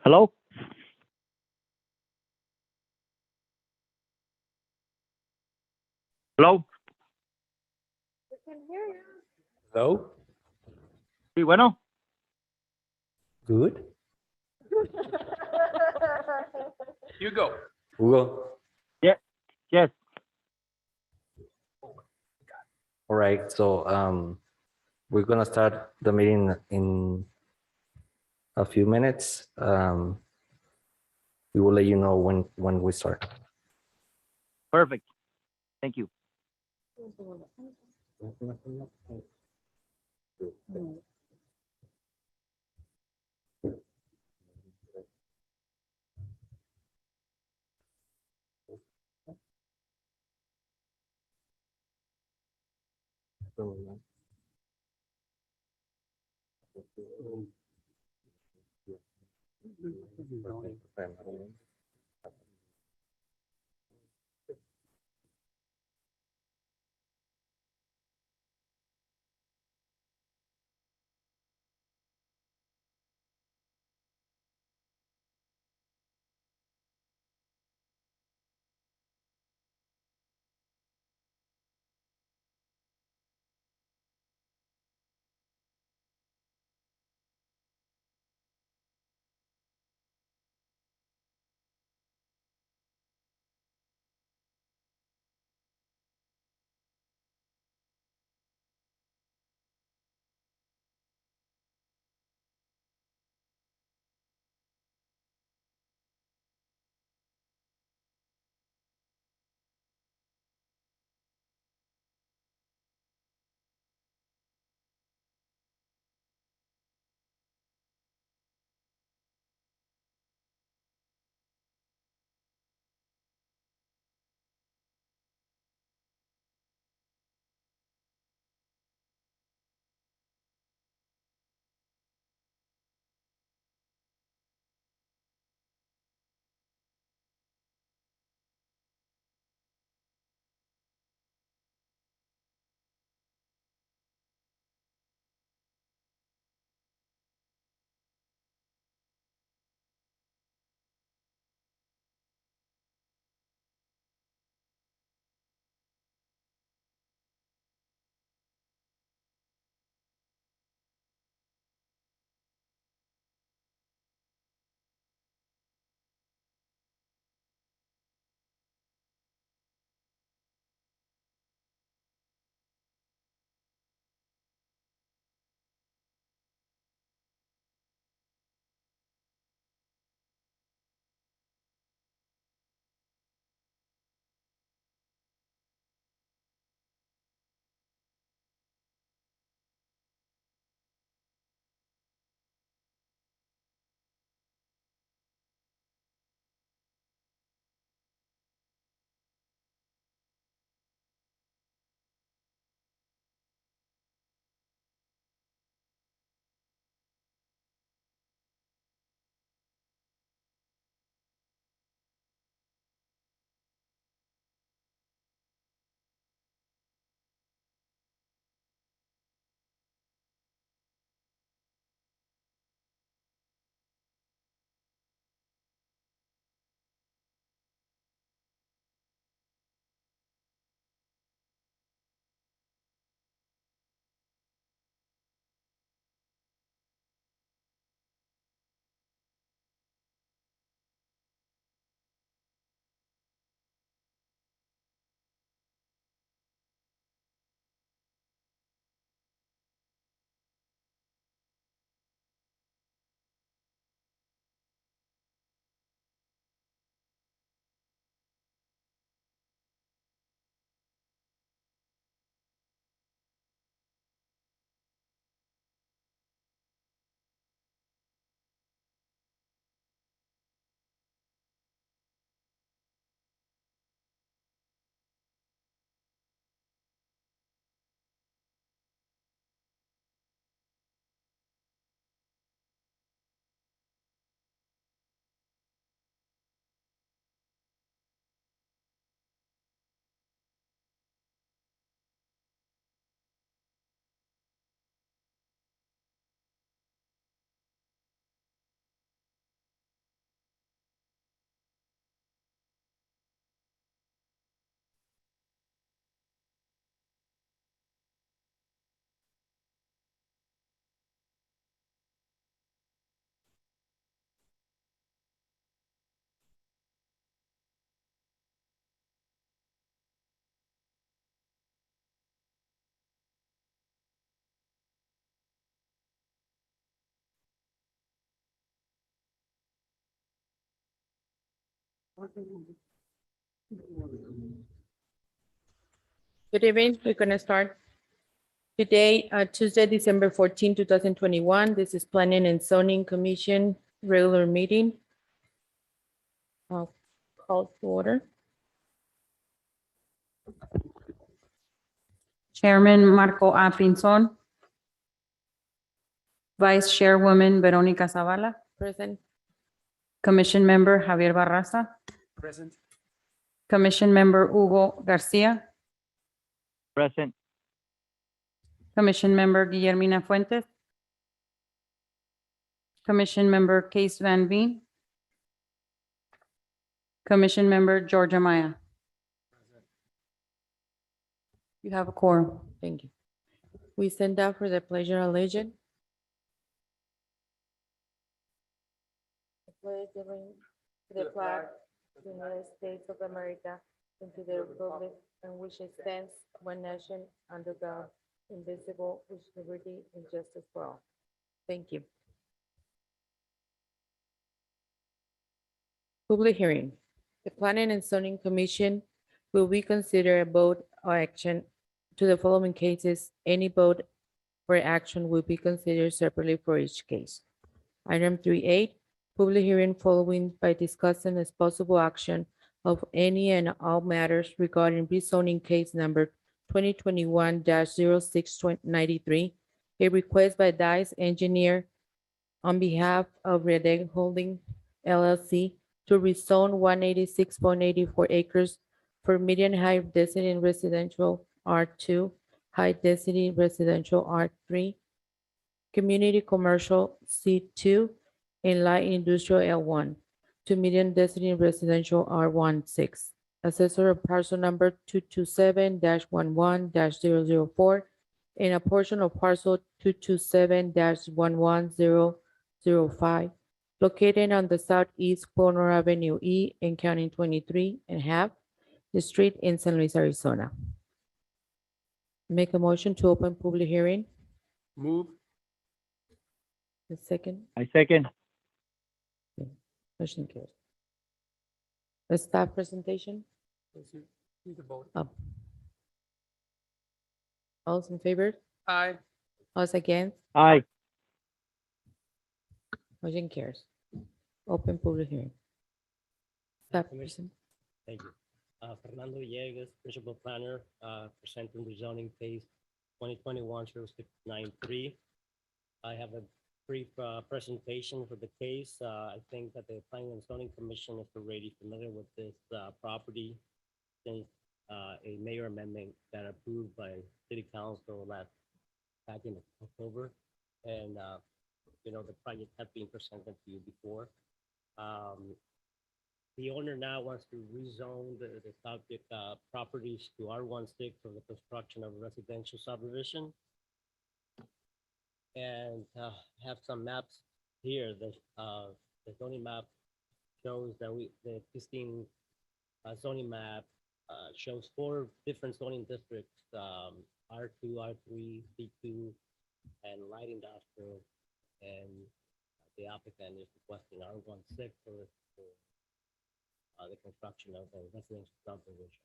Hello? Hello? Hello? Sí, bueno. Good. Hugo. Hugo. Yeah. Yes. All right. So we're gonna start the meeting in a few minutes. We will let you know when we start. Perfect. Thank you. Good evening. We're going to start today, Tuesday, December 14, 2021. This is Planning and Zoning Commission regular meeting. I'll call to order. Chairman Marco A. Pinzón. Vice Chairwoman Veronica Zavala. Present. Commission Member Javier Barraza. Present. Commission Member Hugo Garcia. Present. Commission Member Guillermina Fuentes. Commission Member Case Van Veen. Commission Member Georgia Maya. You have a quorum. Thank you. We send out for the pledge of allegiance. I pledge allegiance to the flag of the United States of America and to the republic in which it stands, one nation, under God, indivisible, with liberty and justice for all. Thank you. Public hearing. The Planning and Zoning Commission will reconsider a vote or action to the following cases. Any vote or action will be considered separately for each case. Item 3.8, public hearing following by discussing as possible action of any and all matters regarding rezoning case number 2021-0693, a request by Dice Engineer on behalf of Redeg Holding LLC to rezone 186.84 acres for medium high density residential R2, high density residential R3, community commercial C2, and light industrial L1 to medium density residential R16. Assessor of parcel number 227-11-004 and a portion of parcel 227-11005 located on the southeast corner Avenue E and County 23 and half the street in San Luis, Arizona. Make a motion to open public hearing. Move. The second, I second. motion carries. The staff presentation, Need to vote. all's in favor, Aye. all's against, Aye. motion carries. Open public hearing. Staff Commissioner. present. Thank you. Fernando Villegas, Principal Planner, presenting the zoning case 2021-0693. I have a brief presentation for the case. I think that the Planning and Zoning Commission is already familiar with this property since a mayor amendment got approved by City Council back in October. And, the project had been presented to you before. The owner now wants to rezone the subject properties to R16 for the construction of a residential subdivision. And have some maps here. The zoning map shows that the existing zoning map shows 4 different zoning districts, R2, R3, C2, and light industrial. And the applicant is requesting R16 for the construction of a residential subdivision.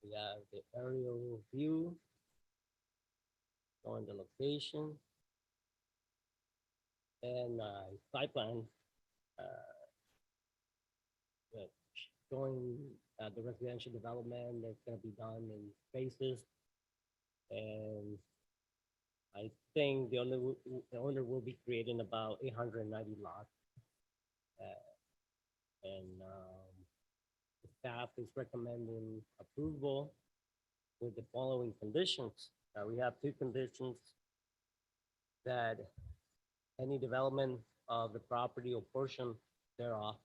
We have the aerial view showing the location and site plan showing the residential development that's going to be done in phases. And I think the owner will be creating about 890 lots. The staff is recommending approval with the following conditions. We have 2 conditions: that any development of the property or portion thereof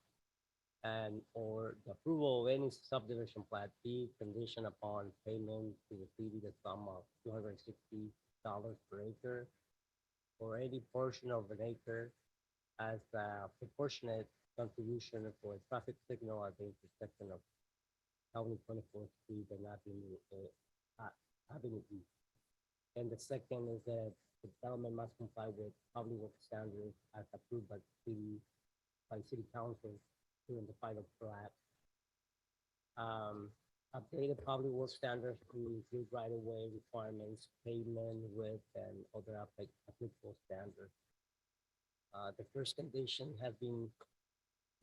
and or the approval of any subdivision plat be conditioned upon payment to the city the sum of $260 per acre or any portion of an acre as a proportionate contribution for a traffic signal at the intersection of County 24th Street and Avenue E. And the second is that the development must comply with public works standards as approved by city council doing the final plat. Updated public works standards to include right-of-way requirements, pavement width, and other applicable standards. The first condition has been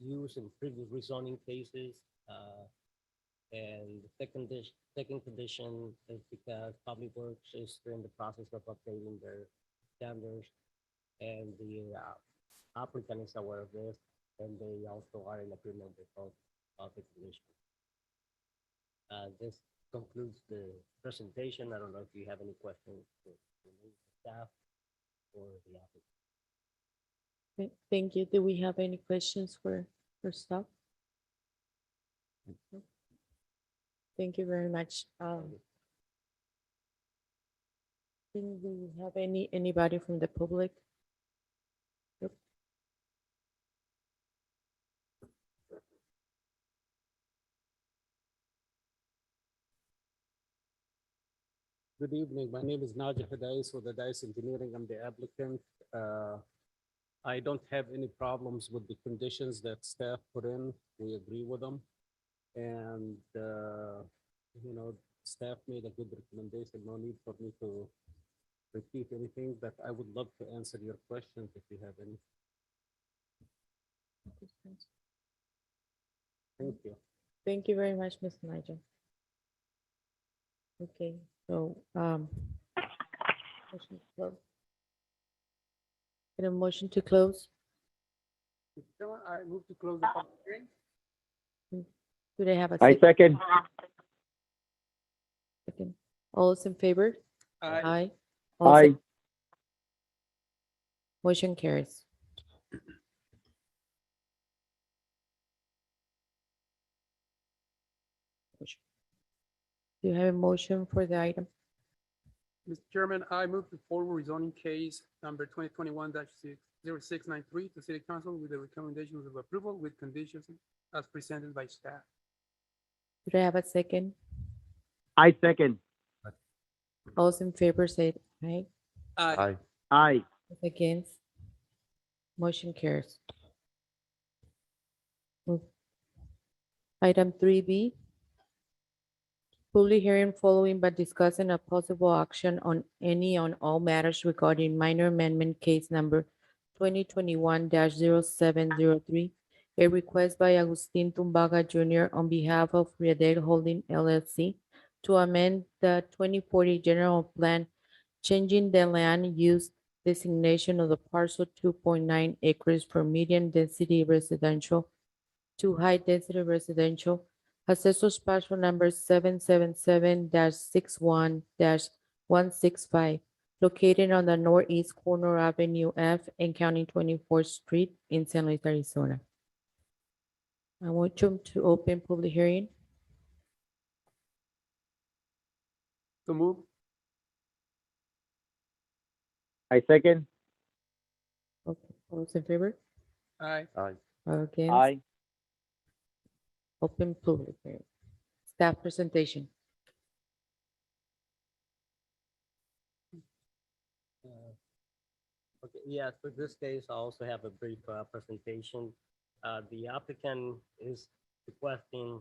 used in previous rezoning cases. And the second condition is because Public Works is in the process of updating their standards, and the applicant is aware of this, and they also are in agreement with both of the conditions. This concludes the presentation. I don't know if you have any questions for the staff or the applicant. Thank you. Do we have any questions for staff? Thank you very much. Do we have anybody from the public? Yep. Good evening. My name is Najib Hadais with the Dice Engineering. I'm the applicant. I don't have any problems with the conditions that staff put in. We agree with them. And, staff made a good recommendation. No need for me to repeat anything, but I would love to answer your questions if you have any. Thank you. Thank you very much, Mr. Nigel. Okay, so, motion to close. Get a motion to close. Mr. Chairman, I move to close the public hearing. Do they have a I second. second? All those in favor? Aye. Aye. All those Aye. in- Motion carries. Do you have a motion for the item? Mr. Chairman, I move to forward rezoning case number 2021-0693 to City Council with the recommendations of approval with conditions as presented by staff. Do they have a second? I second. All those in favor say aye. Aye. Aye. Against? Motion carries. Move. Item 3B. Public hearing following but discussing a possible action on any on all matters regarding minor amendment case number 2021-0703. A request by Agustin Tumbaga Jr. on behalf of Riadel Holding LLC to amend the 2040 general plan, changing the land use designation of the parcel 2.9 acres for medium density residential to high density residential. Assessor's parcel number 777-61-165, located on the northeast corner of Avenue F and County 24th Street in San Luis, Arizona. I want you to open public hearing. So move. I second. Okay, all those in favor? Aye. Aye. Against? Aye. Open public hearing. Staff presentation. Okay, yeah, for this case, I also have a brief presentation. The applicant is requesting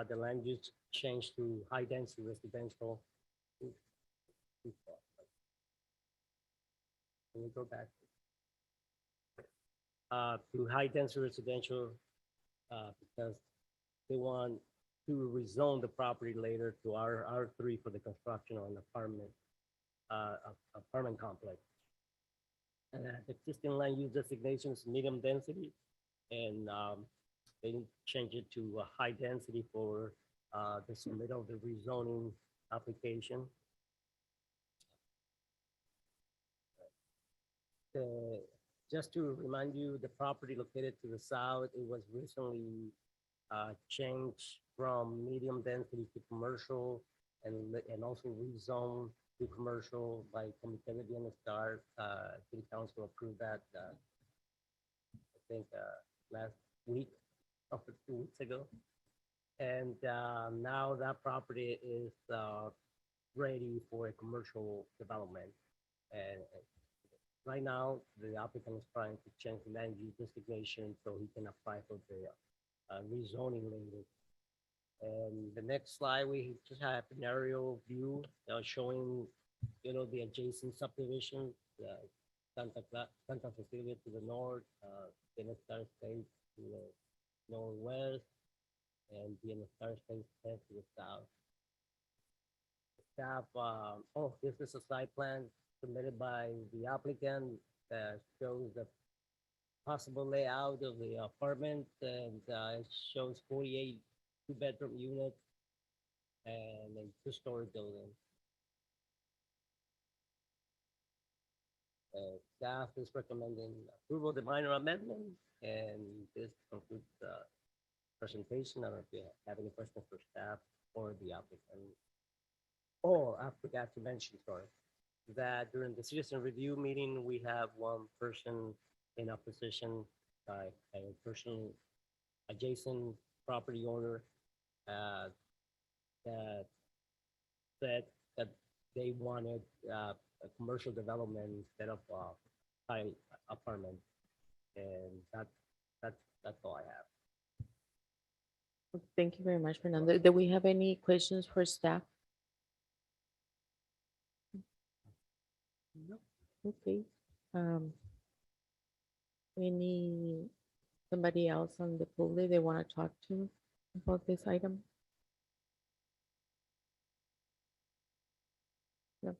the land use change to high density residential. Can we go back? To high density residential, because they want to rezone the property later to R3 for the construction of an apartment complex. Existing land use designation is medium density, and they need to change it to a high density for the submittal of the rezoning application. Just to remind you, the property located to the south, it was recently changed from medium density to commercial, and also rezoned to commercial by Comité de Bienestar. City Council approved that, I think, last week or 2 weeks ago. And now that property is ready for a commercial development. And right now, the applicant is trying to change the land use designation so he can apply for the rezoning later. And the next slide, we just have an aerial view showing, the adjacent subdivision, Santa Cecilia to the north, Bienestar Estates to the northwest, and Bienestar Estates to the south. Staff, this is a site plan submitted by the applicant that shows the possible layout of the apartment, and it shows 48 two-bedroom units and a two-story building. Staff is recommending approval of the minor amendment, and this concludes the presentation. I don't know if you have any questions for staff or the applicant. Oh, I forgot to mention, sorry, that during the citizen review meeting, we have one person in opposition, a person adjacent property owner that said that they wanted a commercial development instead of high apartment, and that's all I have. Thank you very much, Fernando. Do we have any questions for staff? Okay. Somebody else on the public they want to talk to about this item? No.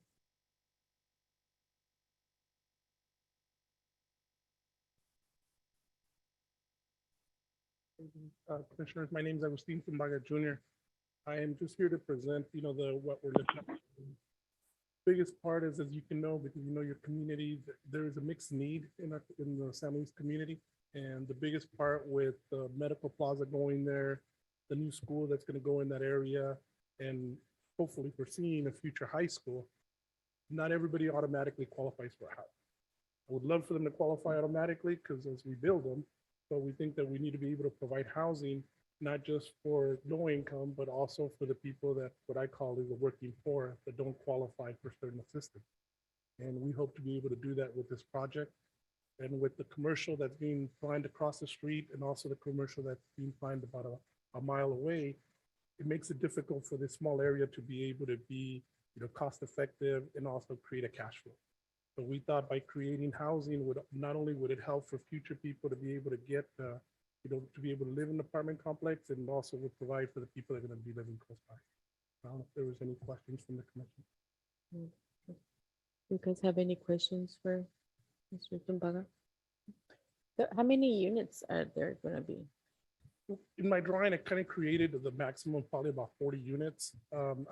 Commissioners, my name is Agustin Zumbaga Jr. I am just here to present, what we're looking at. Biggest part is, as you can know, because you know your community, there is a mixed need in the San Luis community. And the biggest part with the medical plaza going there, the new school that's going to go in that area, and hopefully foreseeing a future high school, not everybody automatically qualifies for a house. I would love for them to qualify automatically because as we build them, but we think that we need to be able to provide housing, not just for low income, but also for the people that what I call is the working poor that don't qualify for certain assistance. And we hope to be able to do that with this project. And with the commercial that's being planned across the street and also the commercial that's being planned about a mile away, it makes it difficult for this small area to be able to be, cost effective and also create a cash flow. So we thought by creating housing would not only would it help for future people to be able to get, to be able to live in an apartment complex, and also would provide for the people that are going to be living close by. I don't know if there was any questions from the commission. You guys have any questions for Mr. Zumbaga? How many units are there going to be? In my drawing, I kind of created the maximum, probably about 40 units.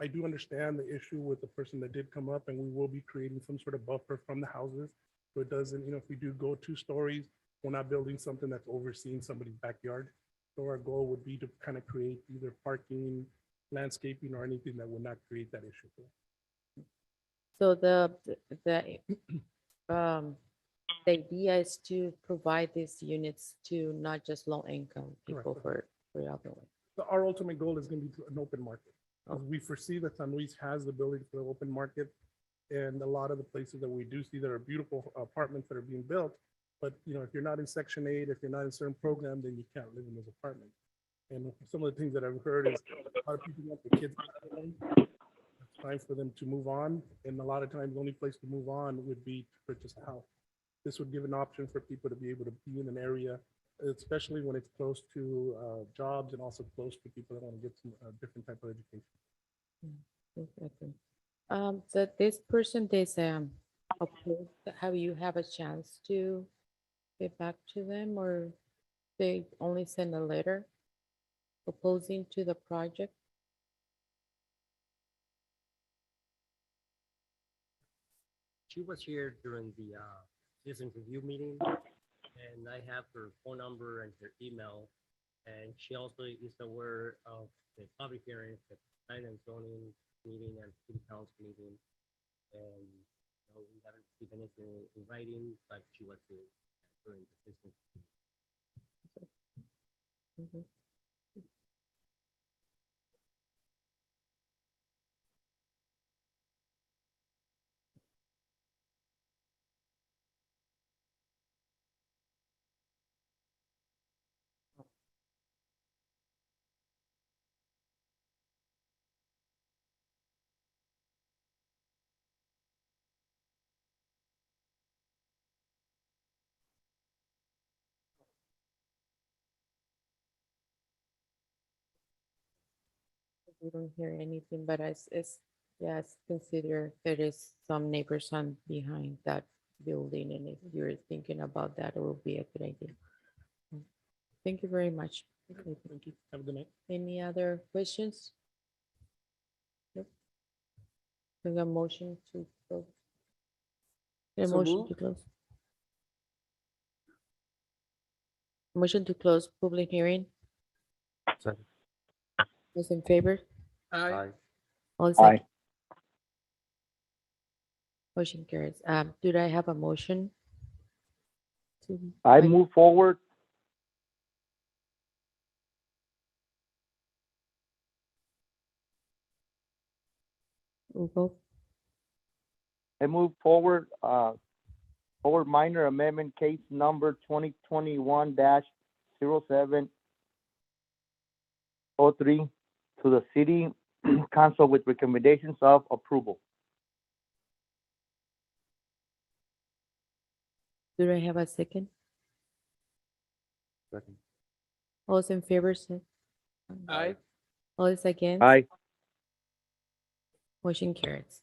I do understand the issue with the person that did come up, and we will be creating some sort of buffer from the houses. So it doesn't, if we do go 2 stories, we're not building something that's overseeing somebody's backyard. So our goal would be to kind of create either parking, landscaping, or anything that would not create that issue. So the idea is to provide these units to not just low income people Correct. for the other one. So our ultimate goal is going to be an open market. Oh. We foresee that San Luis has the ability for the open market, and a lot of the places that we do see that are beautiful apartments that are being built. But if you're not in Section 8, if you're not in a certain program, then you can't live in those apartments. And some of the things that I've heard is a lot of people want the kids. It's time for them to move on, and a lot of times the only place to move on would be to purchase a house. This would give an option for people to be able to be in an area, especially when it's close to jobs and also close to people that want to get some different type of education. Exactly. So this person, have you have a chance to get back to them, or they only send a letter opposing to the project? She was here during the citizen review meeting, and I have her phone number and her email. And she also is aware of the public hearings, the planning and zoning meeting and city council meeting. And we haven't received anything in writing, but she was here during the citizen. Mhm. We don't hear anything, but yes, consider there is some neighbors on behind that building, and if you're thinking about that, it will be a good idea. Thank you very much. Thank you. Have a good night. Any other questions? Nope. Bring a motion to close. A So motion moved. to close. Motion to close public hearing. Second. Those in favor? Aye. All Aye. second. Motion carries. Do I have a motion? I move forward. Vote. I move forward, forward minor amendment case number 2021-0703 to the city council with recommendations of approval. Do I have a second? Second. All those in favor, say. Aye. All is against? Aye. Motion carries.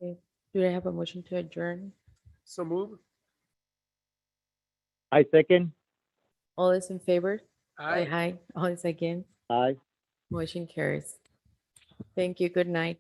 Okay. Do I have a motion to adjourn? So move. I second. All is in favor? Aye. Aye. All is against? Aye. Motion carries. Thank you. Good night.